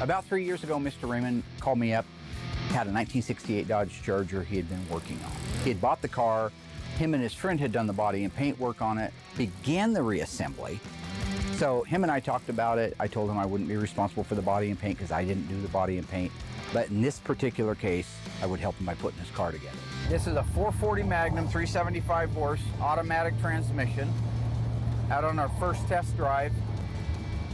About 3 years ago, Mr. Raymond called me up, had a 1968 Dodge Charger he had been working on. He had bought the car, him and his friend had done the body and paint work on it, began the reassembly. So him and I talked about it. I told him I wouldn't be responsible for the body and paint because I didn't do the body and paint. But in this particular case, I would help him by putting his car together. This is a 440 Magnum, 375 horse, automatic transmission. Out on our first test drive.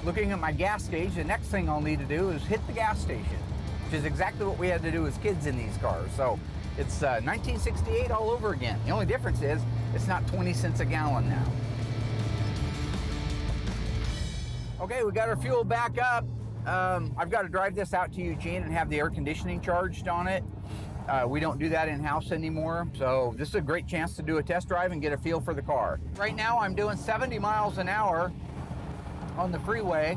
Looking at my gas gauge, the next thing I'll need to do is hit the gas station, which is exactly what we had to do as kids in these cars. So it's 1968 all over again. The only difference is it's not 20 cents a gallon now. Okay, we got our fuel back up. I've got to drive this out to Eugene and have the air conditioning charged on it. We don't do that in-house anymore, so this is a great chance to do a test drive and get a feel for the car. Right now I'm doing 70 miles an hour on the freeway.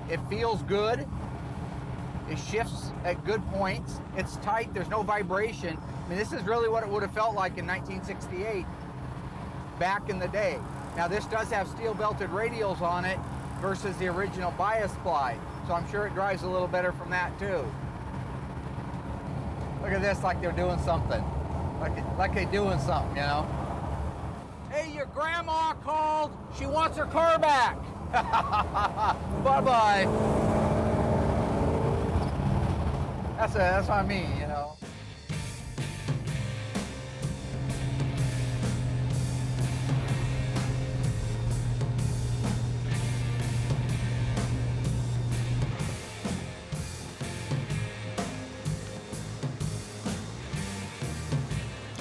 It feels good. It shifts at good points. It's tight, there's no vibration. I mean, this is really what it would have felt like in 1968 back in the day. Now this does have steel belted radials on it versus the original bias ply, so I'm sure it drives a little better from that too. Look at this, like they're doing something. Like they're doing something, you know? Hey, your grandma called. She wants her car back. Bye-bye. That's what I mean, you know?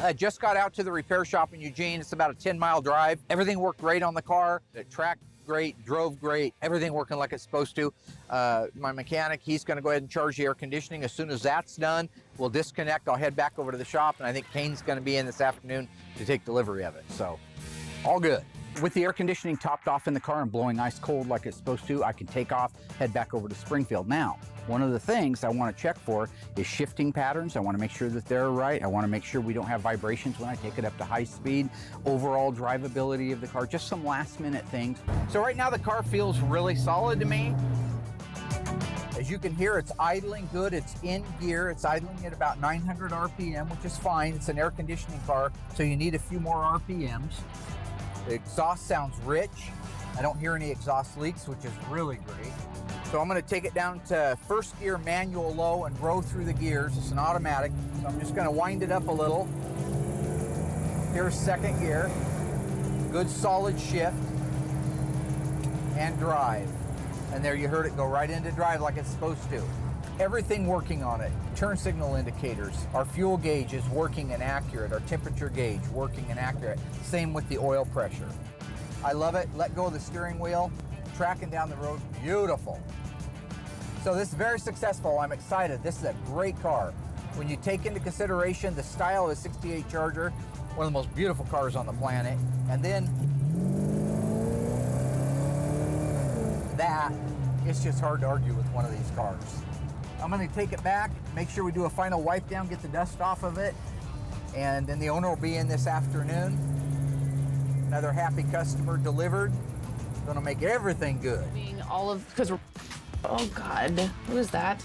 I just got out to the repair shop in Eugene. It's about a 10-mile drive. Everything worked great on the car. It tracked great, drove great, everything working like it's supposed to. My mechanic, he's gonna go ahead and charge the air conditioning. As soon as that's done, we'll disconnect. I'll head back over to the shop, and I think Kane's gonna be in this afternoon to take delivery of it. So, all good. With the air conditioning topped off in the car and blowing ice cold like it's supposed to, I can take off, head back over to Springfield. Now, one of the things I want to check for is shifting patterns. I want to make sure that they're right. I want to make sure we don't have vibrations when I take it up to high speed. Overall drivability of the car, just some last minute things. So right now the car feels really solid to me. As you can hear, it's idling good. It's in gear. It's idling at about 900 RPM, which is fine. It's an air conditioning car, so you need a few more RPMs. The exhaust sounds rich. I don't hear any exhaust leaks, which is really great. So I'm gonna take it down to first gear manual low and row through the gears. It's an automatic, so I'm just gonna wind it up a little. Here's second gear. Good solid shift. And drive. And there you heard it go right into drive like it's supposed to. Everything working on it. Turn signal indicators. Our fuel gauge is working and accurate. Our temperature gauge working and accurate. Same with the oil pressure. I love it. Let go of the steering wheel. Tracking down the road. Beautiful. So this is very successful. I'm excited. This is a great car. When you take into consideration the style of the 68 Charger, one of the most beautiful cars on the planet, and then that, it's just hard to argue with one of these cars. I'm gonna take it back, make sure we do a final wipe down, get the dust off of it, and then the owner will be in this afternoon. Another happy customer delivered. Gonna make everything good. Being all of, because we're, oh God, who is that?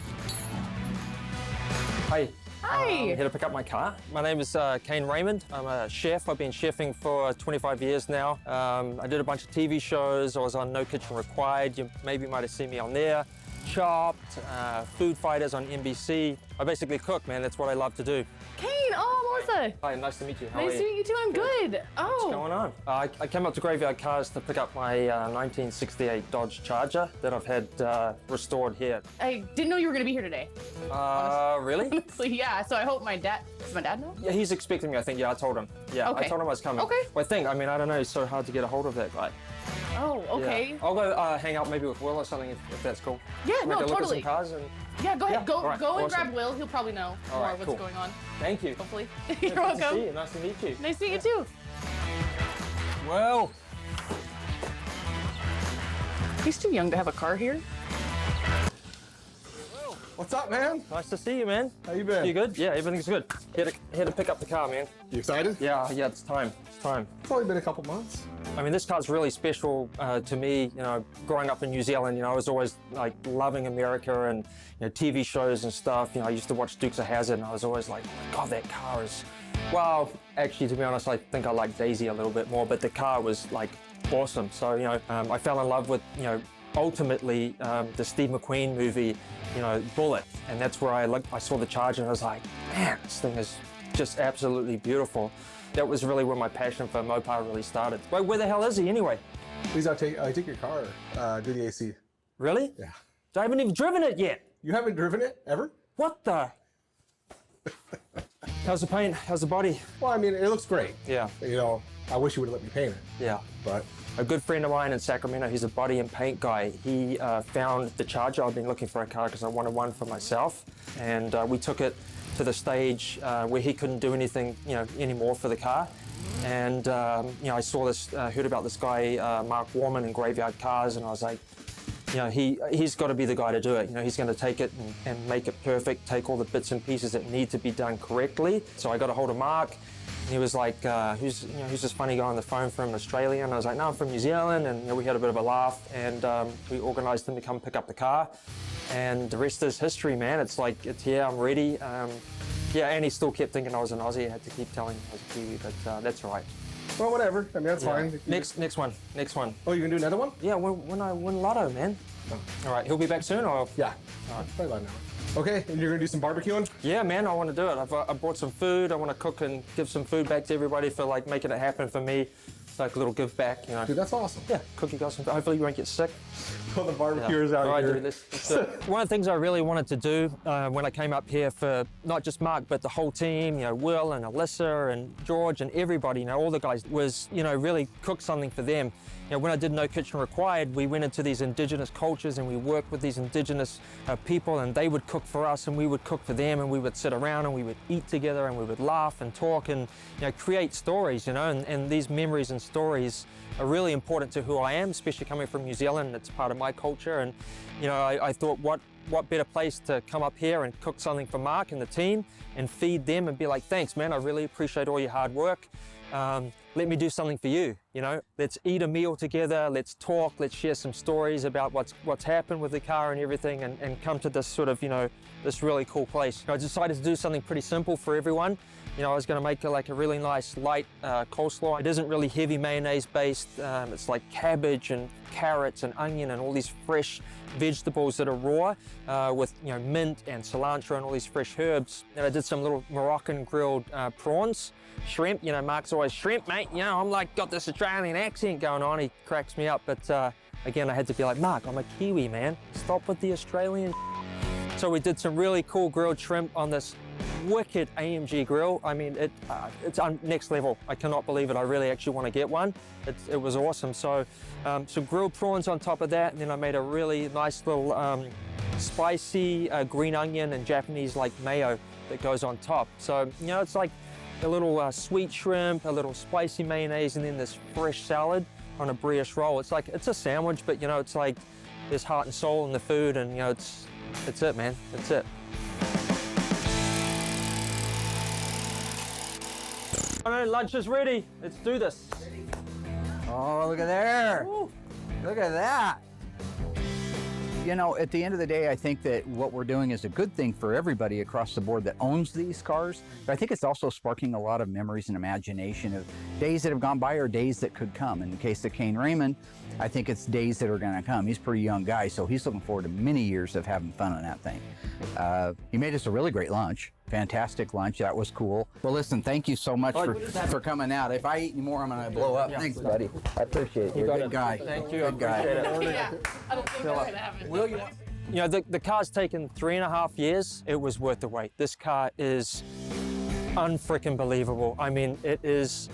Hi. Hi. I'm here to pick up my car. My name is Kane Raymond. I'm a chef. I've been chefing for 25 years now. I did a bunch of TV shows. I was on No Kitchen Required. You maybe might have seen me on there. Chopped, Food Fighters on NBC. I basically cook, man. That's what I love to do. Kane, oh, Melissa. Hi, nice to meet you. How Nice are to you? meet you too, I'm good. Oh. What's going on? I came up to Graveyard Cars to pick up my 1968 Dodge Charger that I've had restored here. I didn't know you were gonna be here today. Really? Honestly, yeah, so I hope my dad, does my dad know? Yeah, he's expecting me, I think. Yeah, I told him. Yeah, Okay. I told him I was coming. Okay. Well, I mean, I don't know, it's so hard to get a hold of that guy. Oh, okay. Yeah. I'll go hang out maybe with Will or something if that's cool. Yeah, Make no, a look at totally. some cars and... Yeah, go ahead, Yeah, go, all right, go and awesome. grab Will. He'll probably know All more right, what's cool. going on, Thank you. hopefully. Good You're to welcome. see you. Nice to meet you. Nice to meet you too. Well, He's too young to have a car here. What's up, man? nice to see you, man. How you been? You good? Yeah, everything's good. Here to pick up the car, man. You excited? Yeah, it's time. It's time. It's only been a couple months. I mean, this car's really special to me. You know, growing up in New Zealand, you know, I was always like loving America and, you know, TV shows and stuff. You know, I used to watch Dukes of Hazzard and I was always like, oh my God, that car is, well, actually, to be honest, I think I like Daisy a little bit more, but the car was like awesome. So, you know, I fell in love with, you know, ultimately the Steve McQueen movie, you know, Bullet. And that's where I saw the Charger and I was like, man, this thing is just absolutely beautiful. That was really where my passion for Mopar really started. Wait, where the hell is he anyway? Please, I take your car, do the AC. Really? Yeah. I haven't even driven it yet. You haven't driven it, ever? What the? How's the paint? How's the body? Well, I mean, it looks great. Yeah. You know, I wish you would have let me paint it. Yeah. But a good friend of mine in Sacramento, he's a body and paint guy. He found the Charger. I've been looking for a car because I wanted one for myself. And we took it to the stage where he couldn't do anything, you know, anymore for the car. And, you know, I saw this, heard about this guy, Mark Warman in Graveyard Cars, and I was like, you know, he's got to be the guy to do it. You know, he's going to take it and make it perfect, take all the bits and pieces that need to be done correctly. So I got a hold of Mark, and he was like, who's this funny guy on the phone from Australia? And I was like, no, I'm from New Zealand, and you know, we had a bit of a laugh, and we organised him to come pick up the car. And the rest is history, man. It's like, yeah, I'm ready. Yeah, and he still kept thinking I was an Aussie. I had to keep telling him I was a Kiwi, but that's all right. well, whatever. I mean, that's fine. Next one. Oh, you gonna do another one? Yeah, when I win Lotto, man. Oh. All right, he'll be back soon, or? Yeah. Probably about an hour. Okay, and you're gonna do some barbecuing? Yeah, man, I want to do it. I brought some food. I want to cook and give some food back to everybody for like making it happen for me. Like a little give back, you know. Dude, that's awesome. Yeah, cook you guys some. Hopefully you won't get sick. All the barbecuers out All right, here. dude, let's do it. One of the things I really wanted to do when I came up here for not just Mark, but the whole team, you know, Will and Alyssa and George and everybody, you know, all the guys, was, you know, really cook something for them. You know, when I did No Kitchen Required, we went into these indigenous cultures and we worked with these indigenous people, and they would cook for us and we would cook for them, and we would sit around and we would eat together and we would laugh and talk and, you know, create stories, you know, and these memories and stories are really important to who I am, especially coming from New Zealand. It's part of my culture, and, you know, I thought what better place to come up here and cook something for Mark and the team and feed them and be like, thanks, man, I really appreciate all your hard work. Let me do something for you, you know? Let's eat a meal together, let's talk, let's share some stories about what's happened with the car and everything, and come to this sort of, you know, this really cool place. I decided to do something pretty simple for everyone. You know, I was gonna make like a really nice light coleslaw. It isn't really heavy mayonnaise based. It's like cabbage and carrots and onion and all these fresh vegetables that are raw with, you know, mint and cilantro and all these fresh herbs. And I did some little Moroccan grilled prawns, shrimp. You know, Mark's always shrimp, mate. You know, I'm like got this Australian accent going on. He cracks me up, but again, I had to be like, Mark, I'm a Kiwi, man. Stop with the Australian. So we did some really cool grilled shrimp on this wicked AMG grill. I mean, it's next level. I cannot believe it. I really actually want to get one. It was awesome. So some grilled prawns on top of that, and then I made a really nice little spicy green onion and Japanese like mayo that goes on top. So, you know, it's like a little sweet shrimp, a little spicy mayonnaise, and then this fresh salad on a brioche roll. It's like, it's a sandwich, but, you know, it's like there's heart and soul in the food, and, you know, it's it, man. It's it. All right, lunch is ready. Let's do this. Oh, look at there. Woo. Look at that. You know, at the end of the day, I think that what we're doing is a good thing for everybody across the board that owns these cars. But I think it's also sparking a lot of memories and imagination of days that have gone by or days that could come. In the case of Kane Raymond, I think it's days that are going to come. He's a pretty young guy, so he's looking forward to many years of having fun on that thing. He made us a really great lunch. Fantastic lunch. That was cool. Well, listen, thank you so much for coming out. If I eat any more, I'm going to blow up. Thanks, buddy. I appreciate it. You're a good guy. Thank you. Good guy. Yeah, I don't think that's gonna happen. Will you? You know, the car's taken 3.5 years. It was worth the wait. This car is unfreaking believable. I mean, it is,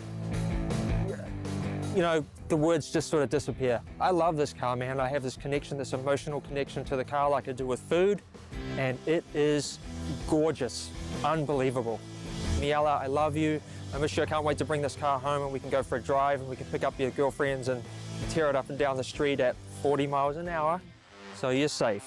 you know, the words just sort of disappear. I love this car, man. I have this connection, this emotional connection to the car like I do with food, and it is gorgeous, unbelievable. Miela, I love you. I miss you. I can't wait to bring this car home and we can go for a drive and we can pick up your girlfriends and tear it up and down the street at 40 miles an hour. So you're safe.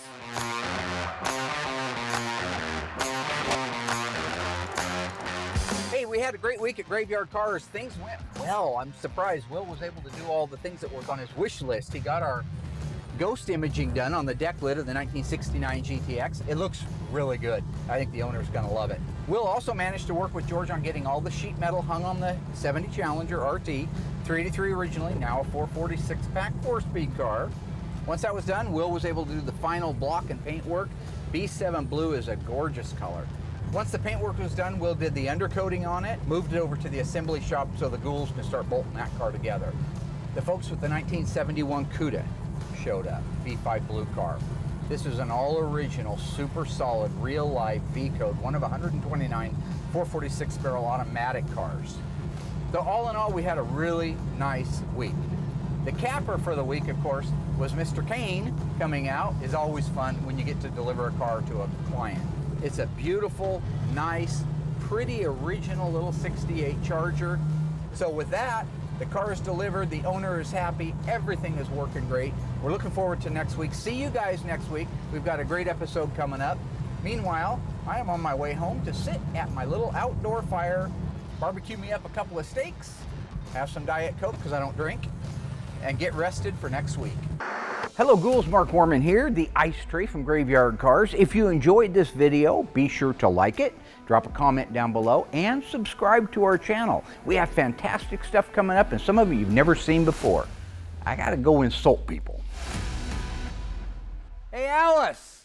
Hey, we had had a great week at Graveyard Carz. Things went well. I'm surprised Will was able to do all the things that were on his wish list. He got our ghost imaging done on the deck lid of the 1969 GTX. It looks really good. I think the owner's gonna love it. Will also managed to work with George on getting all the sheet metal hung on the 70 Challenger RT, 383 originally, now a 446 pack 4-speed car. Once that was done, Will was able to do the final block and paint work. B7 blue is a gorgeous color. Once the paintwork was done, Will did the undercoating on it, moved it over to the assembly shop so the Ghouls can start bolting that car together. The folks with the 1971 Cuda showed up, V5 blue car. This is an all-original, super solid, real-life V-code, one of 129 446 barrel automatic cars. So all in all, we had a really nice week. The capper for the week, of course, was Mr. Kane coming out. It's always fun when you get to deliver a car to a client. It's a beautiful, nice, pretty original little 68 Charger. So with that, the car is delivered, the owner is happy, everything is working great. We're looking forward to next week. See you guys next week. We've got a great episode coming up. Meanwhile, I am on my way home to sit at my little outdoor fire, barbecue me up a couple of steaks, have some Diet Coke because I don't drink, and get rested for next week. Hello Ghouls, Mark Warman here, the Ice Tree from Graveyard Carz. If you enjoyed this video, be sure to like it, drop a comment down below, and subscribe to our channel. We have fantastic stuff coming up, and some of it you've never seen before. I gotta go insult people. Hey Alice!